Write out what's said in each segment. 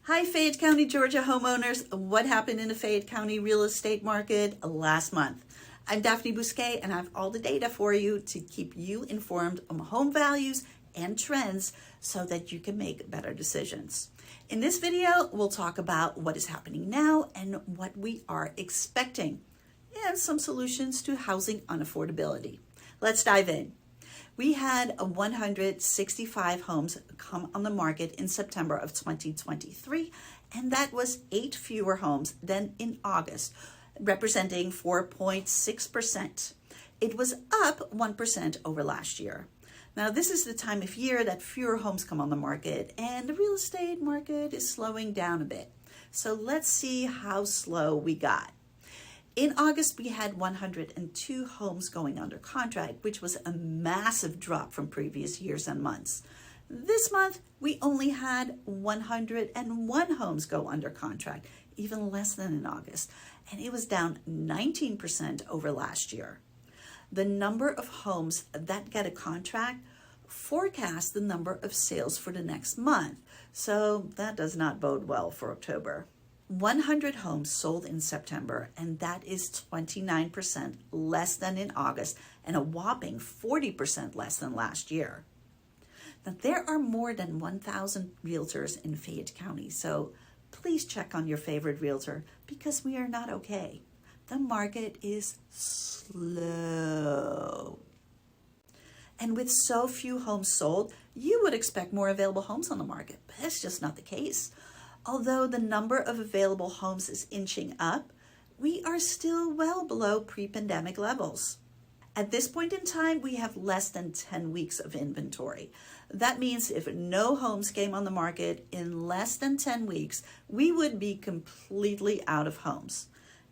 Hi, Fayette County, Georgia homeowners. What happened in the Fayette County real estate market last month? I'm Daphne Bousquet, and I have all the data for you to keep you informed on home values and trends so that you can make better decisions. In this video, we'll talk about what is happening now and what we are expecting, and some solutions to housing unaffordability. Let's dive in. We had 165 homes come on the market in September of 2023, and that was 8 fewer homes than in August, representing 4.6%. It was up 1% over last year. Now, this is the time of year that fewer homes come on the market, and the real estate market is slowing down a bit. So let's see how slow we got. In August, we had 102 homes going under contract, which was a massive drop from previous years and months. This month, we only had 101 homes go under contract, even less than in August, and it was down 19% over last year. The number of homes that get a contract forecasts the number of sales for the next month, so that does not bode well for October. 100 homes sold in September, and that is 29% less than in August and a whopping 40% less than last year. Now, there are more than 1,000 realtors in Fayette County, so please check on your favorite realtor because we are not okay. The market is slow. And with so few homes sold, you would expect more available homes on the market, but that's just not the case. Although the number of available homes is inching up, we are still well below pre-pandemic levels. At this point in time, we have less than 10 weeks of inventory. That means if no homes came on the market in less than 10 weeks, we would be completely out of homes.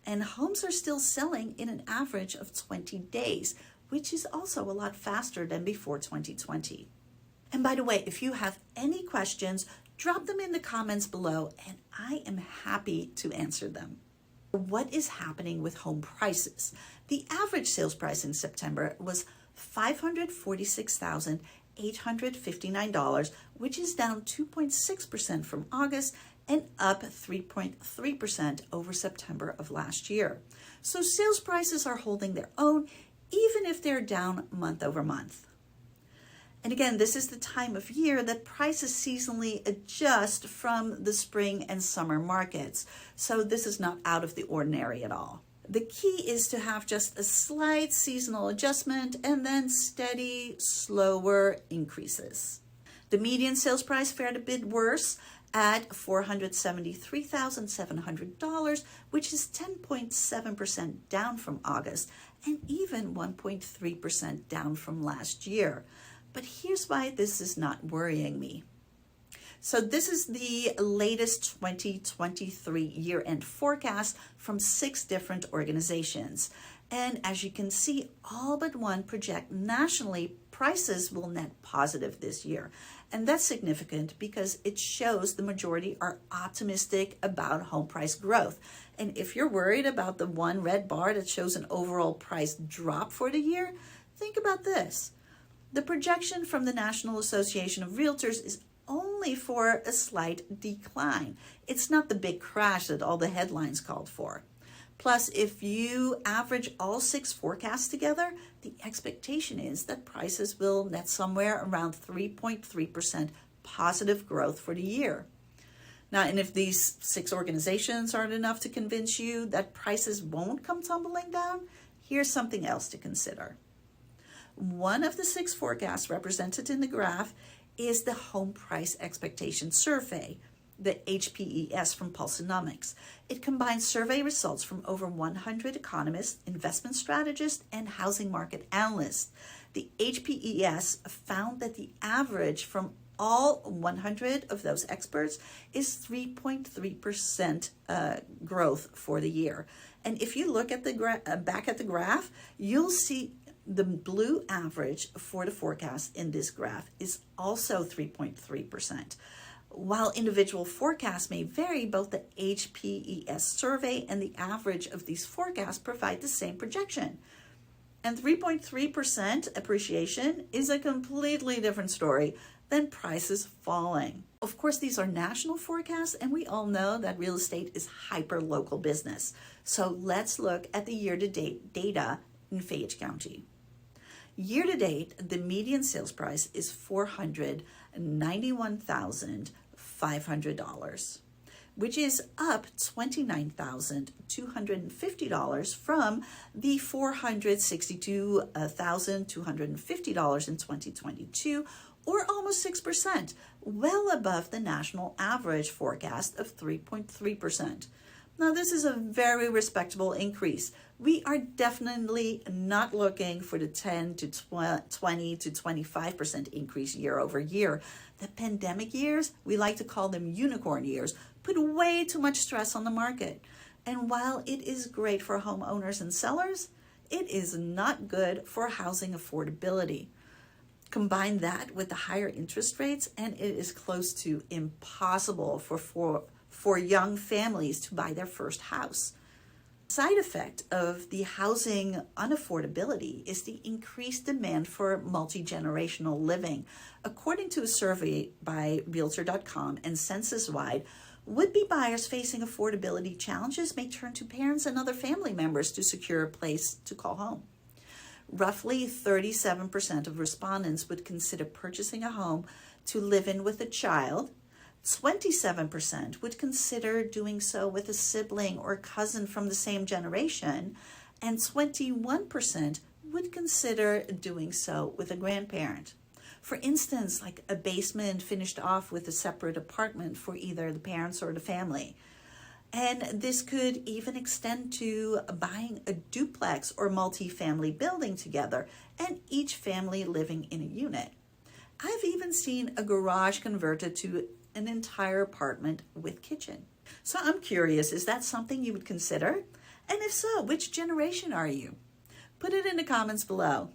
And homes are still selling in an average of 20 days, which is also a lot faster than before 2020. And by the way, if you have any questions, drop them in the comments below, and I am happy to answer them. What is happening with home prices? The average sales price in September was $546,859, which is down 2.6% from August and up 3.3% over September of last year. So sales prices are holding their own, even if they're down month over month. And again, this is the time of year that prices seasonally adjust from the spring and summer markets. So this is not out of the ordinary at all. The key is to have just a slight seasonal adjustment and then steady, slower increases. The median sales price fared a bit worse at $473,700, which is 10.7% down from August and even 1.3% down from last year. But here's why this is not worrying me. So this is the latest 2023 year-end forecast from 6 different organizations. And as you can see, all but one project nationally prices will net positive this year. And that's significant because it shows the majority are optimistic about home price growth. And if you're worried about the one red bar that shows an overall price drop for the year, think about this. The projection from the National Association of Realtors is only for a slight decline. It's not the big crash that all the headlines called for. Plus, if you average all 6 forecasts together, the expectation is that prices will net somewhere around 3.3% positive growth for the year. Now, and if these 6 organizations aren't enough to convince you that prices won't come tumbling down, here's something else to consider. One of the 6 forecasts represented in the graph is the Home Price Expectation Survey, the HPES from Pulsenomics. It combines survey results from over 100 economists, investment strategists, and housing market analysts. The HPES found that the average from all 100 of those experts is 3.3% growth for the year. And if you look at the back at the graph, you'll see the blue average for the forecast in this graph is also 3.3%. While individual forecasts may vary, both the HPES survey and the average of these forecasts provide the same projection. And 3.3% appreciation is a completely different story then prices falling. Of course, these are national forecasts, and we all know that real estate is hyper-local business. So let's look at the year-to-date data in Fayette County. Year-to-date, the median sales price is $491,500, which is up $29,250 from the $462,250 in 2022, or almost 6%, well above the national average forecast of 3.3%. Now, this is a very respectable increase. We are definitely not looking for the 10 to 20 to 25% increase year over year. The pandemic years, we like to call them unicorn years, put way too much stress on the market. And while it is great for homeowners and sellers, it is not good for housing affordability. Combine that with the higher interest rates, and it is close to impossible for young families to buy their first house. Side effect of the housing unaffordability is the increased demand for multi-generational living. According to a survey by Realtor.com and Census-wide, would-be buyers facing affordability challenges may turn to parents and other family members to secure a place to call home. Roughly 37% of respondents would consider purchasing a home to live in with a child. 27% would consider doing so with a sibling or cousin from the same generation, and 21% would consider doing so with a grandparent. For instance, like a basement finished off with a separate apartment for either the parents or the family. And this could even extend to buying a duplex or multi-family building together, and each family living in a unit. I've even seen a garage converted to an entire apartment with kitchen. So I'm curious, is that something you would consider? And if so, which generation are you? Put it in the comments below.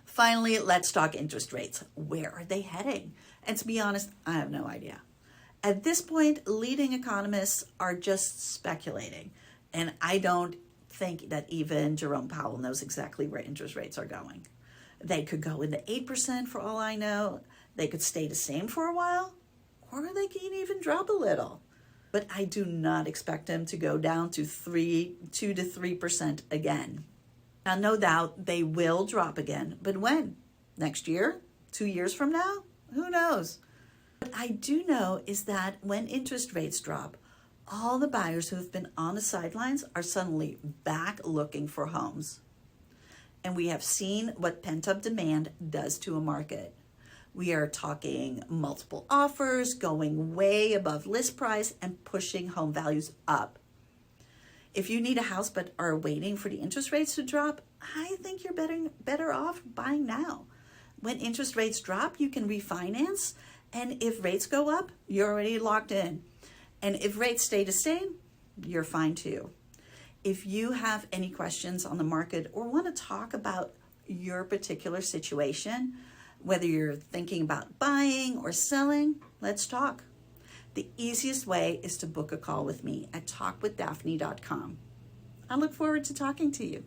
Finally, let's talk interest rates. Where are they heading? And to be honest, I have no idea. At this point, leading economists are just speculating, and I don't think that even Jerome Powell knows exactly where interest rates are going. They could go into 8% for all I know. They could stay the same for a while, or they can even drop a little. But I do not expect them to go down to 2 to 3% again. Now, no doubt they will drop again, but when? Next year? 2 years from now? Who knows? What I do know is that when interest rates drop, all the buyers who have been on the sidelines are suddenly back looking for homes. And we have seen what pent-up demand does to a market. We are talking multiple offers, going way above list price, and pushing home values up. If you need a house but are waiting for the interest rates to drop, I think you're better off buying now. When interest rates drop, you can refinance. And if rates go up, you're already locked in. And if rates stay the same, you're fine too. If you have any questions on the market or want to talk about your particular situation, whether you're thinking about buying or selling, let's talk. The easiest way is to book a call with me at talkwithdaphne.com. I look forward to talking to you.